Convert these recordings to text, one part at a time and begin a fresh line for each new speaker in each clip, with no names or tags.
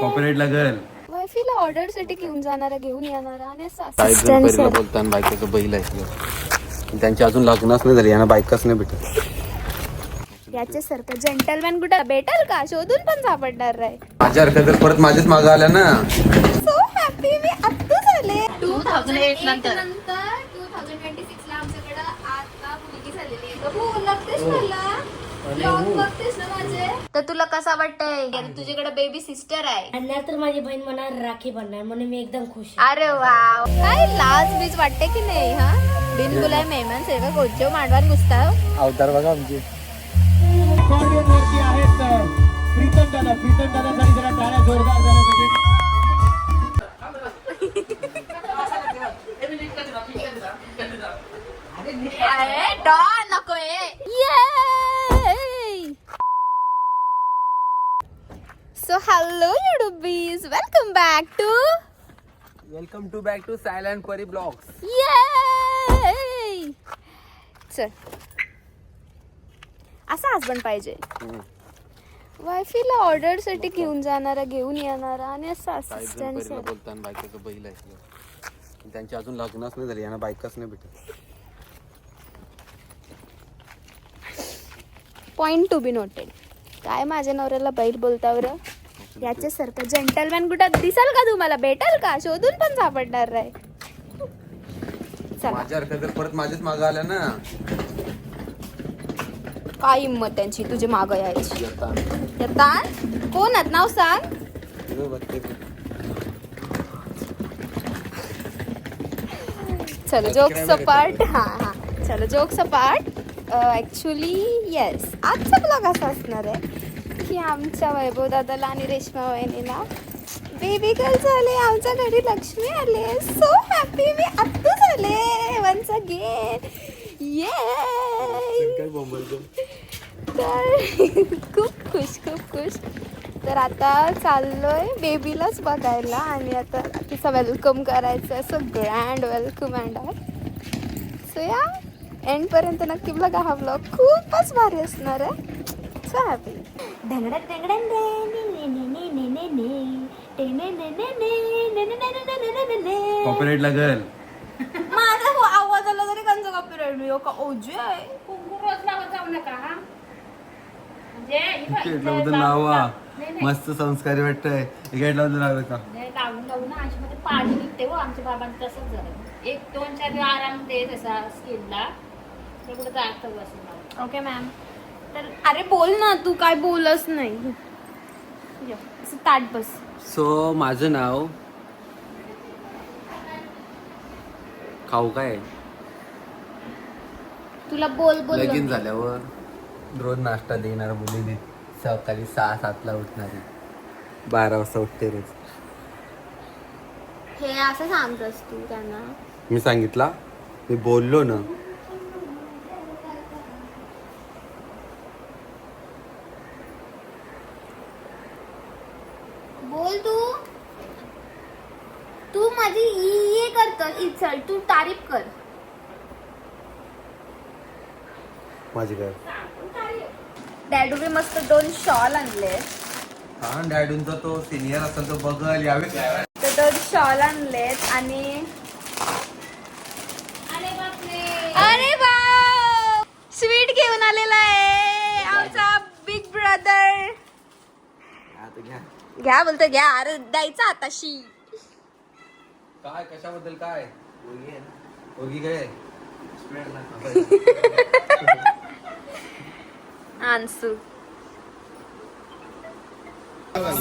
Copyright लागल.
वायफीला order साठी घेऊन जाणारा घेऊन येणारा आणि
बोलताना बायकाचं बैल आहे. त्यांची अजून लग्नच नाही झाली, यांना बायकाच नाही भेटत.
याच्यासारखं जेंटलमॅन कुठं भेटेल का? शोधून पण सापडणार नाही.
माझ्या हरकत जर परत माझेच मागं आल्या ना.
सो हॅपी मी आत्ता झाले
2008 नंतर
2026 ला आमच्याकडे आता मुलगी झालेली आहे. हो लागतेच मला. ब्लॉग बघतेस ना माझे? तर तुला कसा वाटतंय? तुझ्याकडे बेबी सिस्टर आहे.
आणि तर माझी बहीण मला राखी बनणार म्हणून मी एकदम खुश आहे.
अरे वाव, काय लाज बीज वाटते की नाही? हा बिन बुलाय मेहमान सेवा कोणत्या मांडवात घुसताव.
अवतार बघा आमची.
नको so hello YouTubies, welcome
back to silent Pari blogs.
चल, असा हसबंड पाहिजे. वायफीला ऑर्डर साठी घेऊन जाणारा घेऊन येणारा आणि असं असिस्टंट.
बोलताना बायकाचं बैल आहे. त्यांची अजून लग्नच नाही झाली, यांना बायकाच नाही भेटत.
Point to be noted. काय माझ्या नवऱ्याला बैल बोलतावर? याच्यासारखं जेंटलमॅन कुठं दिसाल का? तुम्हाला भेटेल का? शोधून पण सापडणार नाही.
माझ्या हरकत जर परत माझेच मागं आल्या ना.
काय हिंमत त्यांची तुझे मागं यायची? येतात कोण आहेत? नाव सांग. चलो जोक सपाट. हा चलो जोक सपाट. ऍक्च्युली येस, आजचा ब्लॉग असा असणार आहे की आमच्या वैभव दादाला आणि रेश्मा वहिनीला बेबी गर्ल झाले. आमच्या घरी लक्ष्मी आले. सो हॅपी मी आत्ता झाले वन्स अगेन. तर खूप खुश. तर आता चाललोय बेबीलाच बघायला आणि आता तिचा वेलकम करायचं. असं grand welcome and all. So या एंड पर्यंत नक्की बघा. हा ब्लॉग खूपच भारी असणार आहे. So happy.
कॉपीराइट लागल.
माझा आवाज आला तरी कंचा कॉपीराइट मी का ओजे आहे.
रोज लावत जाऊ नका हा.
म्हणजे नावा मस्त संस्कारी वाटतंय. लावलं का?
लावून ना अशी मध्ये पाणी निघते हो. आमच्या बाबांचं तसंच झालं. 1-2-4 दिवस आराम दे तसा स्किनला. ते कुठं जास्त बसून.
Okay ma'am. तर अरे बोल ना, तू काय बोलच नाही. असं ताट बस.
सो माझं नाव खाऊ काय.
तुला बोल
लगीन झाल्यावर रोज नाश्ता देणार मुलीने. सकाळी 6-7 उठणारी, 12 वाजता उठते रोज.
हे असं सांगतस तू त्यांना?
मी सांगितला, मी बोललो ना.
बोल तू माझी ये करतोस इन्सल्ट. तू तारीफ कर.
माझी काय
डॅडू बी मस्त 2 शॉल आणले.
हा डॅडूंचा तो सिनियर असेल तो बघल यावे.
तर 2 शॉल आणलेत आणि अरे वाव, स्वीट घेऊन आलेला आहे आमचा बिग ब्रदर. घ्या बोलतो घ्या. अरे द्यायचा आताशी.
काय कशाबद्दल काय ओगी काय
आन्सू.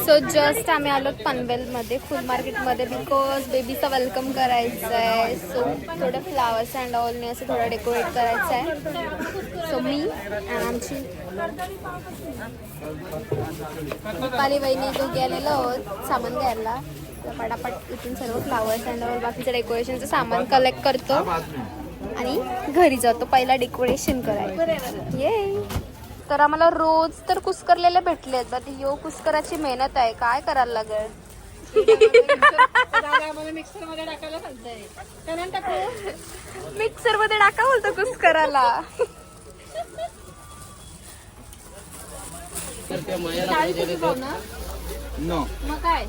सो जस्ट आम्ही आलो पनवेल मध्ये फुल मार्केट मध्ये बिकॉज बेबीचा वेलकम करायचं आहे. सो थोडं फ्लावर्स अँड ऑलने असं थोडं डेकोरेट करायचं आहे. सो मी आणि आमची दीपाली वहिनी दोघी आलेलो आहोत सामान घ्यायला. पटापट इथून सर्व फ्लावर्स अँड ऑल बाकीचं डेकोरेशनचं सामान कलेक्ट करतो आणि घरी जातो पहिला डेकोरेशन करायला. ये तर आम्हाला रोज तर कुस्करलेले भेटलेत. बट यो कुस्कराची मेहनत आहे. काय करायला लागेल? मिक्सर मध्ये टाका बोलतो कुस्कराला.
₹40 पाव ना
नो
मग काय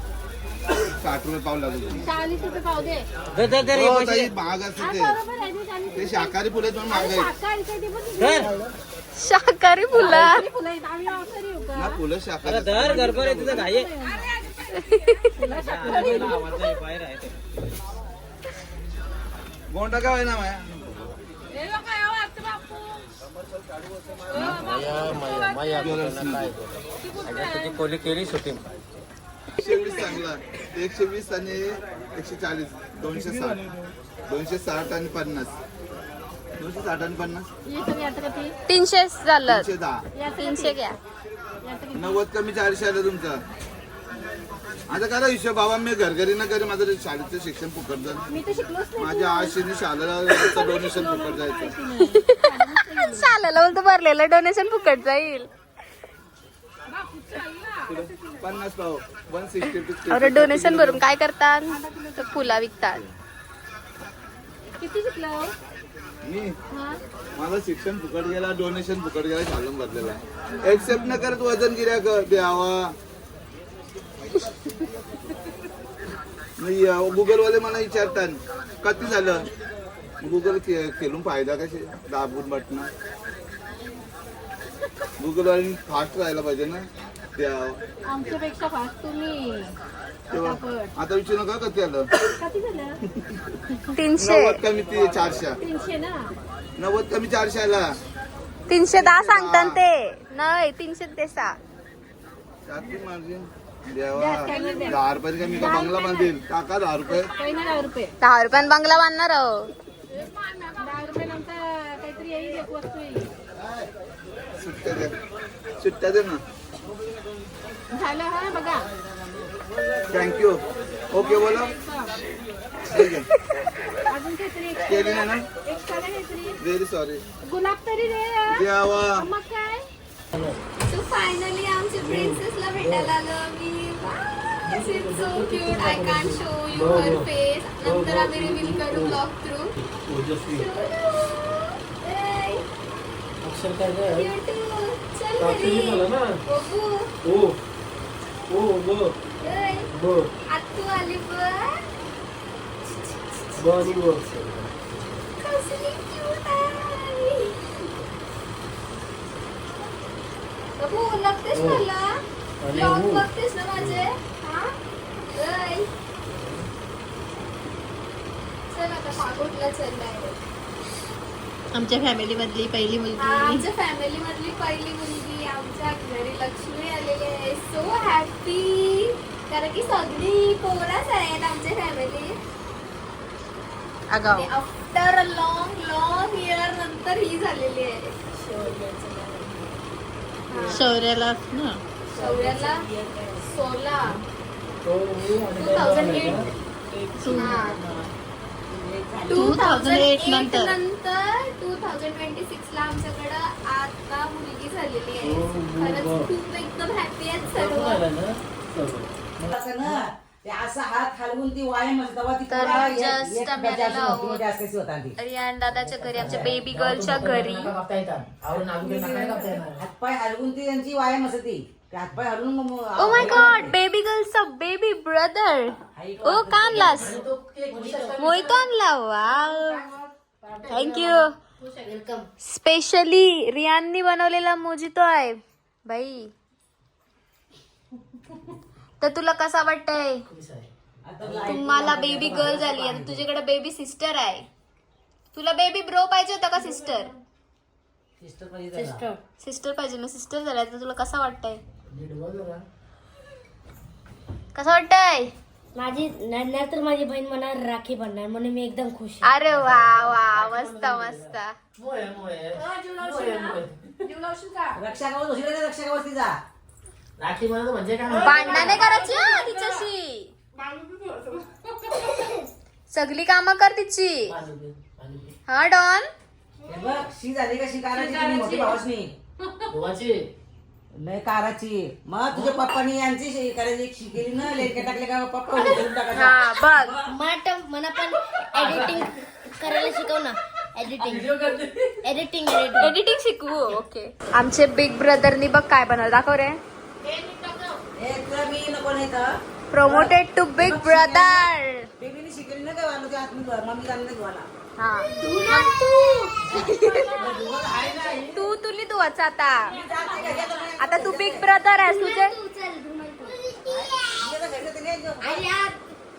60 रुपये पाव लागेल.
₹40 पाव दे
हो, ताई, महाग असते
हा,
ते.
बरोबर आहे, मी 40
ते शाकाहारी फुले पण महाग आहेत.
शाकाहारीचं ते पण किती?
शाकाहारी फुला
फुलं आहेत, आम्ही मांसाहारी येऊ का?
ना फुलं शाकाहारी. गोंडा काय ना माया
तुझी कोली केली शूटिंग
120 चांगला 120 आणि 140 260 260 आणि 50 260 आणि 50
हे सगळे आता किती?
300 झालं
310
300 घ्या.
90 कमी 400 आलं तुमचं. आता करा हिशोब बाबा, मी घरघरी न करी माझं शाळेचं शिक्षण फुकट झालं.
मी तर शिकलोच नाही.
माझ्या आशेने शाळेला डोनेशन फुकट जायचं.
शाळेला बोलतो भरलेलं डोनेशन फुकट जाईल.
50 पाव 160
अरे डोनेशन भरून काय करतात? तर फुला विकतात.
किती शिकलो?
मी
हा
माझं शिक्षण फुकट गेला, डोनेशन फुकट गेला, शालून भरलेला. एक्सेप्ट न करत वजन गिऱ्या द्यावा. गुगल वाले मला विचारतात किती झालं. गुगल केलून फायदा कसे दाबून बटन. गुगल वाले फास्ट राहायला पाहिजे ना. द्यावं
आमच्यापेक्षा फास्ट तुम्ही.
तेव्हा आता विचारू नका किती आलं.
किती झालं?
300
90 कमी 400
300 ना
90 कमी 400 आला.
310 सांगतात ते नाही 310.
त्यातली मार्जिन द्यावा. 10 रुपये का मी का बंगला बांधेल. टाका 10 रुपये.
काही नाही 10 रुपये.
10 रुपयान बंगला बांधणार आहो.
10 रुपये नंतर काहीतरी येईल, एक वस्तू येईल.
सुट्ट्या द्या. सुट्ट्या दे ना.
झालं हा बघा.
थँक्यू. ओके बोला. ठीक आहे.
अजून काहीतरी
केली नाही ना.
एक्स्ट्रा काहीतरी
व्हेरी सॉरी.
गुलाब तरी दे यार.
द्यावा.
मग काय
So finally आमच्या प्रिन्सेसला भेटायला आलो मी. This is so cute. I can't show you her face. नंतर आम्ही रिव्हील करू ब्लॉग थ्रू. चल घरी. आत्तू आली बघ. कसली cute आहे. बघू लागतेस मला. ब्लॉग बघतेस ना माझे. हा ऐ. चल आता पाकोटला चाललाय.
आमच्या फॅमिली मधली पहिली मुलगी.
आमच्या फॅमिली मधली पहिली मुलगी आमच्या घरी लक्ष्मी आलेली आहे. So happy. कारण की सगळी पोरच आहेत आमच्या फॅमिली.
अगाव
आफ्टर अ लॉंग इयर नंतर ही झालेली आहे.
शौर्याला ना
शौर्याला 16 2008
2008 नंतर
2026 ला आमच्याकडं आता मुलगी झालेली आहे. खरंच खूप एकदम हॅपी आहेत सर्व.
ते असा हात हलवून ती वायम
तर just आम्ही आलेलो आहोत. रियान दादाच्या घरी आमच्या बेबी गर्लच्या घरी.
हातपाय हलवून ती त्यांची वायम असते. ते हातपाय हलवून
ओ माय गॉड बेबी गर्लचा बेबी ब्रदर. ओ का आणलास? मोहितो आणला. Wow thank you. स्पेशली रियाननी बनवलेला मोजितो आहे बाई. तर तुला कसा वाटतंय? तुम्हाला बेबी गर्ल झाली आणि तुझ्याकडे बेबी सिस्टर आहे. तुला बेबी ब्रो पाहिजे होता का सिस्टर? सिस्टर पाहिजे ना. सिस्टर झाल्या तर तुला कसा वाटतंय? कसं वाटतंय?
माझी नंतर माझी बहीण मला राखी बनणार म्हणून मी एकदम खुश आहे.
अरे वा वा मस्त मस्त.
रक्षा कवच होशी रक्षा कवच तिचा
राखी बनवतो म्हणजे काय?
भांडणं नाही करायची हा तिच्याशी. सगळी कामं कर तिची. हा डॉन.
हे बघ शी झाली का शिकाराची तुम्ही मोठी भावासनी
दोघांची
नाही काराची. मग तुझ्या पप्पानी यांची करायची शिकेली ना. लेटके टाकले का पप्पा उचलून टाकायचा.
हा बघ
मला पण एडिटिंग करायला शिकव ना. एडिटिंग
एडिटिंग शिकवू. ओके. आमचे बिग ब्रदरनी बघ काय बनवलं दाखव रे.
ए तुला मी नको नाही तर
प्रमोटेड टू बिग ब्रदर.
बेबीने शिकली ना काय वाला ते हात मम्मी जाणं नाही धुवाला.
हा तू तुली धुवायचं आता. आता तू बिग ब्रदर आहेस तुझे.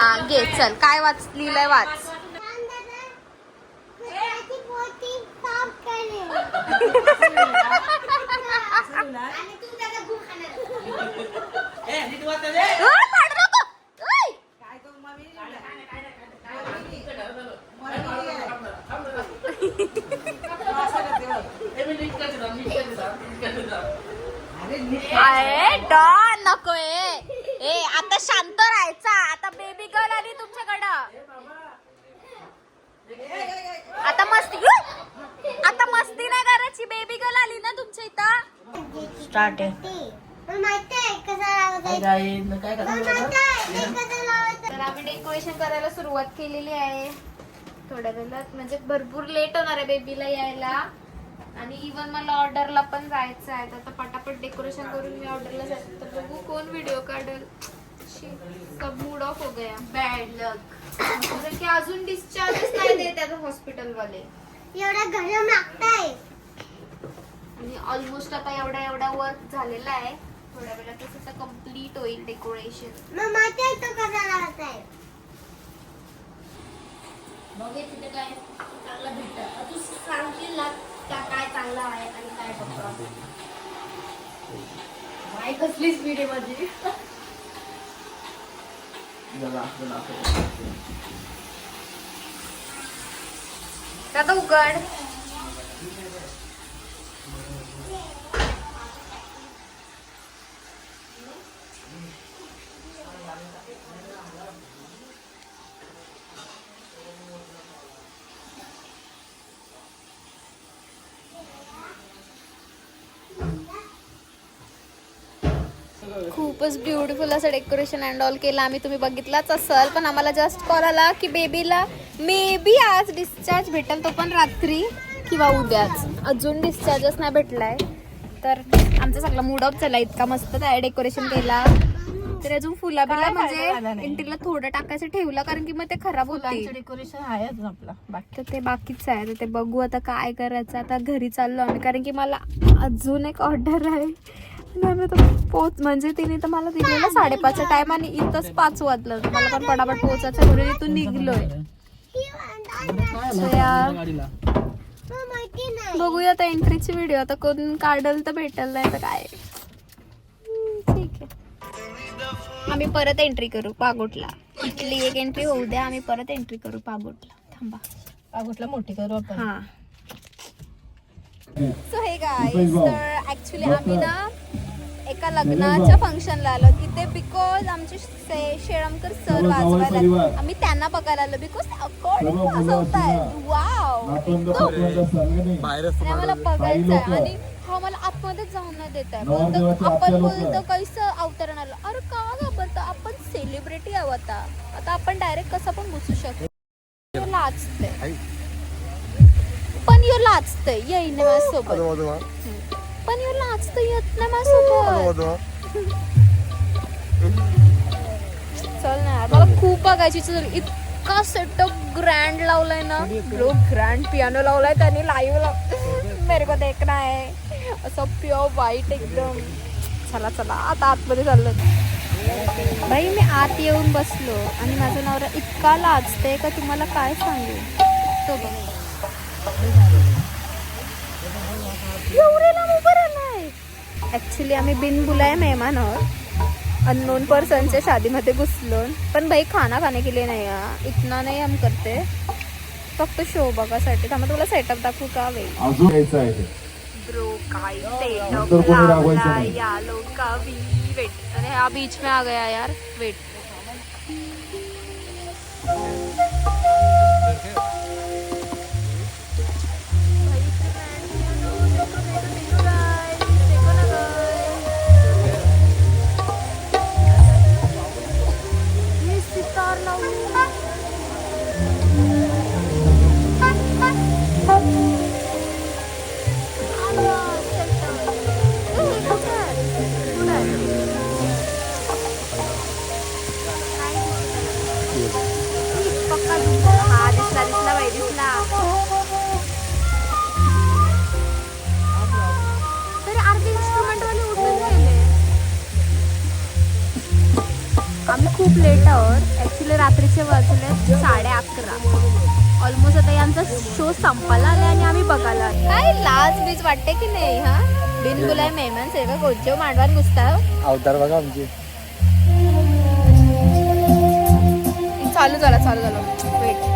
हा घे चल. काय वाच लिहिलंय वाच. पाडू नको. ओय!
काय तो मम्मी
अरे डॉन नको ए आता शांत राहायचा. आता बेबी गर्ल आली तुमच्याकडं. आता मस्ती नाही करायची. बेबी गर्ल आली ना तुमच्या इथं.
स्टार्ट आहे.
तर आम्ही डेकोरेशन करायला सुरुवात केलेली आहे थोड्या वेळात. म्हणजे भरपूर लेट होणार आहे बेबीला यायला. आणि इवन मला ऑर्डरला पण जायचं आहे. तर आता पटापट डेकोरेशन करून मी ऑर्डरला जायचं. तर बघू कोण व्हिडिओ काढेल. सब मूड ऑफ हो गया. बॅड लक. कारण की अजून डिस्चार्जच नाही देत आता हॉस्पिटल वाले.
एवढा गरम लागताय.
आणि ऑलमोस्ट आता एवढा वर्क झालेला आहे. थोड्या वेळातच आता कम्प्लीट होईल डेकोरेशन.
मग माहिती आहे तो कसा लागताय.
बघे तिथे काय चांगलं भेटतं. तू सांगशील ना काय चांगलं आहे आणि काय बघतो. माय कसलीच व्हिडिओ मध्ये.
आता उघड. खूपच ब्युटिफुल असं डेकोरेशन अँड ऑल केलं आम्ही. तुम्ही बघितलाच असाल. पण आम्हाला जस्ट कॉल आला की बेबीला मे बी आज डिस्चार्ज भेटेल. तो पण रात्री किंवा उद्याच. अजून डिस्चार्जच नाही भेटलाय. तर आमचा सगळा मूड ऑफ झाला. इतका मस्त डेकोरेशन केला. तर अजून फुलाबिला म्हणजे एंट्रीला थोडं टाकायचं ठेवलं कारण की मग ते खराब होते.
डेकोरेशन आहेच आपला बाकी.
तर ते बाकीच आहे. तर ते बघू आता काय करायचं. आता घरी चाललो आम्ही कारण की मला अजून एक ऑर्डर आहे. म्हणजे तिने तर मला दिलेलं 5:30चा टाइम आणि इथंच 5 वाजलं. मला पण पटापट पोहोचायचं म्हणून इथून निघलोय. बघूया आता एंट्रीची व्हिडिओ. आता कोण काढल तर भेटल नाही तर काय. ठीक आहे. आम्ही परत एंट्री करू पागोटला. इथली एक एंट्री होऊ द्या. आम्ही परत एंट्री करू पागोटला. थांबा.
पागोटला मोठी करू आपण.
हा. सो हे गाईज तर ऍक्च्युली आम्ही ना एका लग्नाच्या फंक्शनला आलो इथे. बिकॉज आमचे शेळमकर सर वाजवायला आम्ही त्यांना बघायला आलो. Because according वाजवतायत. वाव मला बघायचं आहे. आणि हा मला आतमध्ये जाऊन नाही देत आहे. बोलतो आपण बोलतो कैसं अवतरण आलं. अरे का घाबरतो. आपण सेलिब्रिटी आहोत आता. आता आपण डायरेक्ट कसं पण घुसू शकतो. लाजतंय पण यो लाजतंय येईन माझ्यासोबत. पण यो लाजतंय येत नाही माझ्यासोबत. चल ना यार. मला खूप बघायची. इतका सेटअप ग्रँड लावलाय ना. ग्रँड पियानो लावलाय त्यांनी लाईव्ह. मेरे को देखना है. असं प्युअर व्हाईट एकदम. चला चला आता आतमध्ये चाललो. बाई मी आत येऊन बसलो आणि माझं नवरा इतका लाजतंय का तुम्हाला काय सांगू. तो बघ ऍक्च्युली आम्ही बिन बुलाए मेहमान आहोत. अननोन पर्सनच्या शादीमध्ये घुसलो. पण भाई खाना खाने के लिए नाही. इतना नाही हम करते. फक्त शो बघासाठी. थांबा तुला सेटअप दाखवू का वेळ. ब्रो काय सेटअप लावला या लोग का भी. वेट अरे हा बीच में आ गया यार. वेट आम्ही खूप लेट आहोत. ॲक्च्युली रात्रीचे वाजले 11:30. ऑलमोस्ट आता यांचा शो संपायला आले आणि आम्ही बघायला आलो. काय लाज बीज वाटते की नाही हा. बिन बुलाय मेहमान सेवा गोजो मांडवान घुसता.
अवतार बघा आमची.
चालू झालं वेट.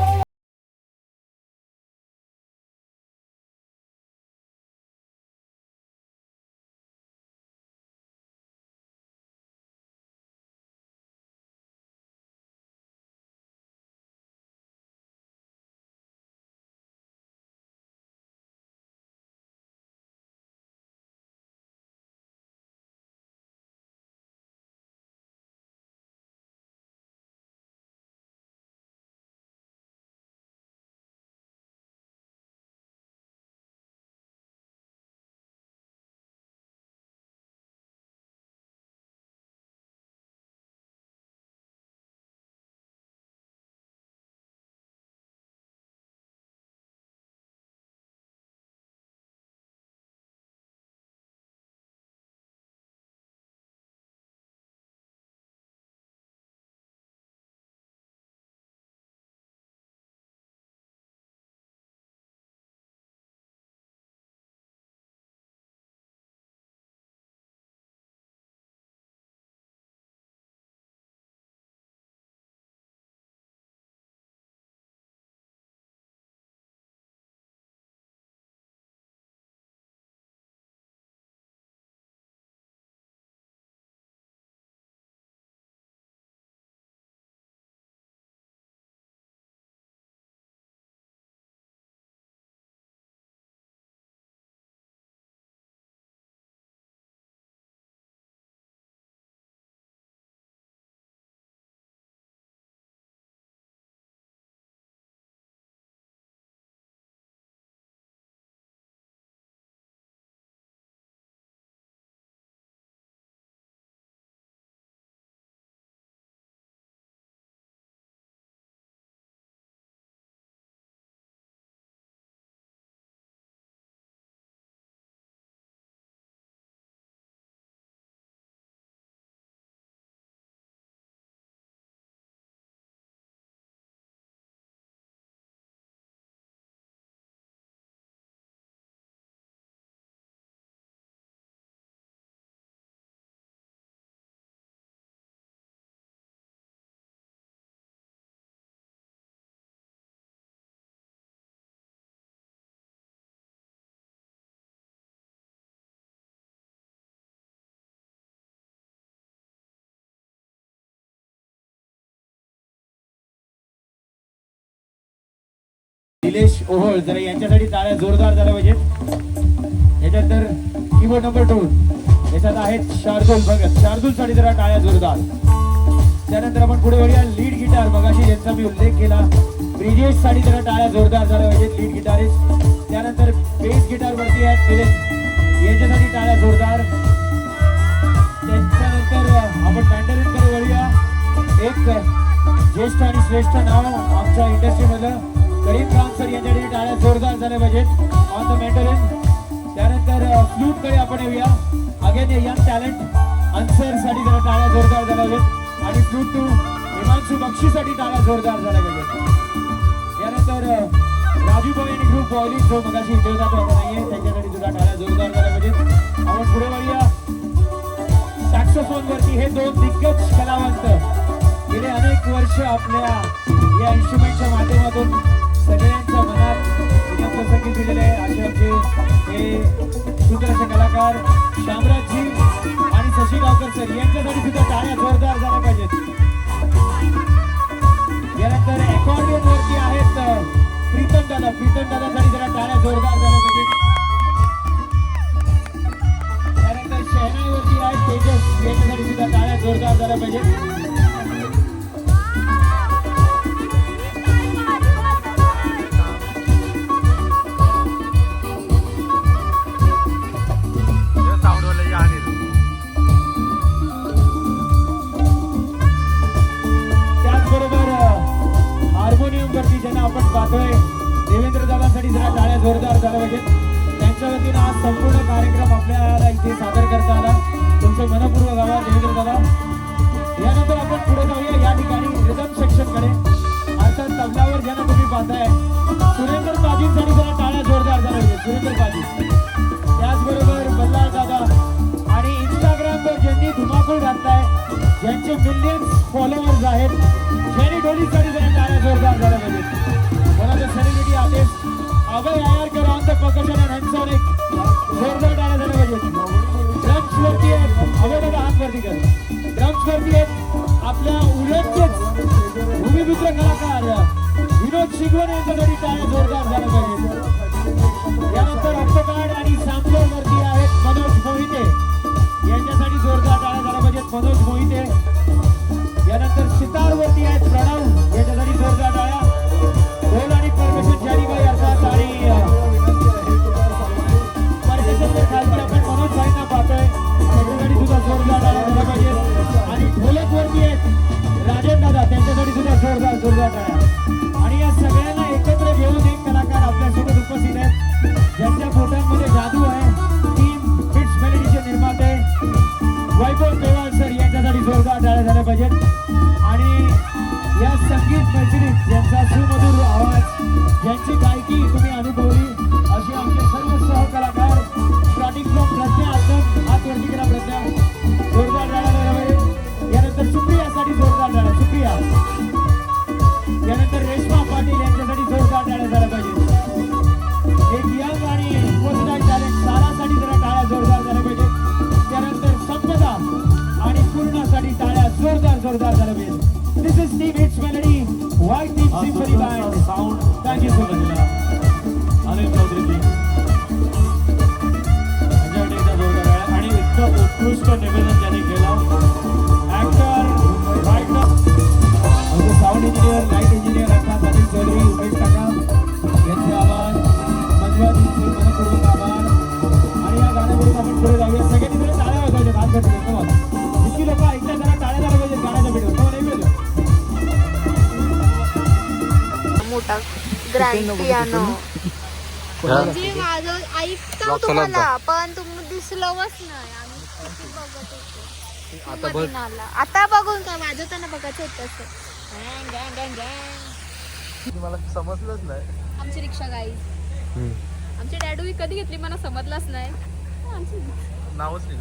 निलेश ओहोळ जरा यांच्यासाठी टाळ्या जोरदार झाल्या पाहिजेत. याच्यानंतर कीबोर्ड नंबर 2 याच्यात आहेत शार्दुल भगत. शार्दुल साठी जरा टाळ्या जोरदार. त्यानंतर आपण पुढे वळूया. लीड गिटार मगाशी यांचा मी उल्लेख केला. ब्रिजेश साठी जरा टाळ्या जोरदार झाल्या पाहिजेत. Lead guitarist. त्यानंतर बेस गिटार वरती आहेत फिलिप यांच्यासाठी टाळ्या जोरदार. त्याच्यानंतर आपण मॅन्डरिन कडे वळूया. एक ज्येष्ठ आणि श्रेष्ठ नाव आमच्या इंडस्ट्री मधलं करीम खान सर यांच्यासाठी टाळ्या जोरदार झाल्या पाहिजेत ऑन द मॅन्डरिन. त्यानंतर फ्लूट कडे आपण येऊया. अगेन यंग टॅलेंट अन्सर साठी जरा टाळ्या जोरदार झाल्या पाहिजेत. आणि फ्लूट टू हिमांशू बक्षीसाठी टाळ्या जोरदार झाल्या पाहिजेत. यानंतर राजू भाई आणि ग्रुप बॉलिंग जो मगाशी इथे होता तो आता नाहीये त्यांच्यासाठी सुद्धा टाळ्या जोरदार झाल्या पाहिजेत. आपण पुढे वळूया. सॅक्सोफोन वरती हे दोन दिग्गज कलावंत गेले अनेक वर्ष आपल्या या इन्स्ट्रुमेंटच्या माध्यमातून सगळ्यांच्या मनात संगीत दिलेले आहे. असे आमचे हे सूत्रचे कलाकार शामराजजी आणि शशी गावकर सर यांच्यासाठी सुद्धा टाळ्या जोरदार झाल्या पाहिजेत. यानंतर अकॉर्डियन वरती आहेत प्रीतम दादासाठी जरा टाळ्या जोरदार झाल्या पाहिजेत. त्यानंतर शहनाई वरती आहेत तेजस यांच्यासाठी सुद्धा टाळ्या जोरदार झाल्या पाहिजेत. आपण पाहतोय देवेंद्र दादांसाठी जरा टाळ्या जोरदार झाल्या पाहिजेत. त्यांच्या वतीनं आज संपूर्ण कार्यक्रम आपल्याला इथे सादर करता आला. तुमचे मनपूर्वक आभार देवेंद्र दादा. यानंतर आपण पुढे जाऊया. पाजींकडे. अर्थात तबलावर ज्यांना तुम्ही पाहताय सुरेंद्र पाजींसाठी जरा टाळ्या जोरदार झाल्या पाहिजे. सुरेंद्र पाजी, त्याचबरोबर बल्लाळ दादा आणि इंस्टाग्रामवर ज्यांनी धुमाकूळ घातलाय, ज्यांचे मिलियन्स फॉलोअर्स आहेत, ज्यांनी ढोलीसाठी जरा टाळ्या जोरदार झाल्या पाहिजेत. One of the celebrity artist Abhay Ayarkar on the percussion and Handsonic, जोरदार टाळ्या झाल्या पाहिजेत. ड्रम्स वरती आहेत अभय दादा, हात वरती कर. ड्रम्स वरती आहेत आपल्या उलटचेच भूमिपुत्र कलाकार विनोद शिगवण यांच्यासाठी टाळ्या जोरदार झाल्या पाहिजेत. यानंतर ऑक्टोकार्ड आणि सॅम्पलर वरती आहेत मनोज मोहिते, यांच्यासाठी जोरदार टाळ्या झाल्या पाहिजेत. मनोज मोहिते. यानंतर सितार वरती आहेत प्रणव, यांच्यासाठी जोरदार टाळ्या. ढोल आणि परमेश्वर जानीबाई अर्थात आणि परमेश्वर खालती आपण मनोज भाईंना पाहतोय, त्यांच्यासाठी सुद्धा जोरदार टाळ्या झाल्या पाहिजेत. आणि ढोलक वरती आहेत राजन दादा, त्यांच्यासाठी सुद्धा जोरदार टाळ्या. आणि या सगळ्यांना एकत्र घेऊन एक कलाकार आपल्यासोबत उपस्थित आहेत, ज्यांच्या फोटोंमध्ये जादू आहे. टीम बिट्स मेलोडीचे निर्माते वैभव पेवाल सर, यांच्यासाठी जोरदार टाळ्या झाल्या पाहिजेत. आणि या संगीत मैत्रिणीत ज्यांचा सुमधुर आवाज, ज्यांची गायकी तुम्ही अनुभवली, असे आमचे सर्व सहकलाकार स्टार्टिंग फ्रॉम प्रज्ञा आत्म, हात वरती करा प्रज्ञा, जोरदार टाळ्या झाल्या पाहिजेत. यानंतर सुप्रियासाठी जोरदार टाळ्या. सुप्रिया. यानंतर रेश्मा पाटील यांच्यासाठी जोरदार टाळ्या झाल्या पाहिजेत. एक यंग आणि पोस्टाईल टॅलेंट सारासाठी जरा टाळ्या जोरदार झाल्या पाहिजेत. त्यानंतर संपदा आणि पूर्णासाठी टाळ्या जोरदार झाल्या पाहिजेत. This is team hits melody, white team symphony band sound. Thank you so much Anil Chaudharyji, त्यांच्यासाठी जोरदार टाळ्या. आणि इतकं उत्कृष्ट निवेदन त्यांनी केलं. Actor, writer, sound engineer, light engineer अर्थात अनिल चौधरी, उमेश काका यांचे आभार. मंजूराजींचे मनपूर्वक आभार. आणि या गाण्यावरून आपण पुढे जाऊया. सगळ्यांनी जरा टाळ्या वाजवायच्या, हात करतील. इतकी लोक ऐकल्या, जरा टाळ्या झाल्या पाहिजे गाण्याच्या व्हिडिओ. नाही पाहिजे
मोठा ग्रँड पियानो म्हणजे माझं ऐकतो तुम्हाला, पण तुम्ही दिसलंच नाही. आम्ही किती बघत होतो. मधून आला. आता बघून काय वाजवताना बघायचं होतं असं.
मला समजलंच नाही.
आमची रिक्षा गाईज, आमची डॅडू कधी घेतली मला समजलंच नाही. आमची
नावच नाही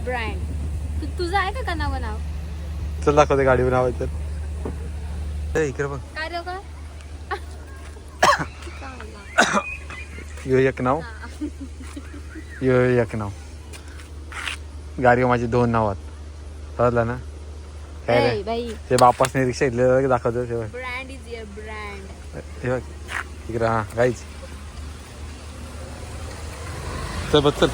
ब्रँड. तुझं आहे का नावं नाव?
चल दाखवते गाडीवर नाव आहे तर. इकडे बघ,
काय रे का?
यो एक नाव, यो एक नाव. गाडीवर माझी 2 नाव आहेत. कळलं ना काय रे?
बाई
ते बापासने रिक्षा घेतले दाखवतो तेव्हा.
Brand is your brand.
हे बघ इकडे. हा गाईच. चल बघ चल.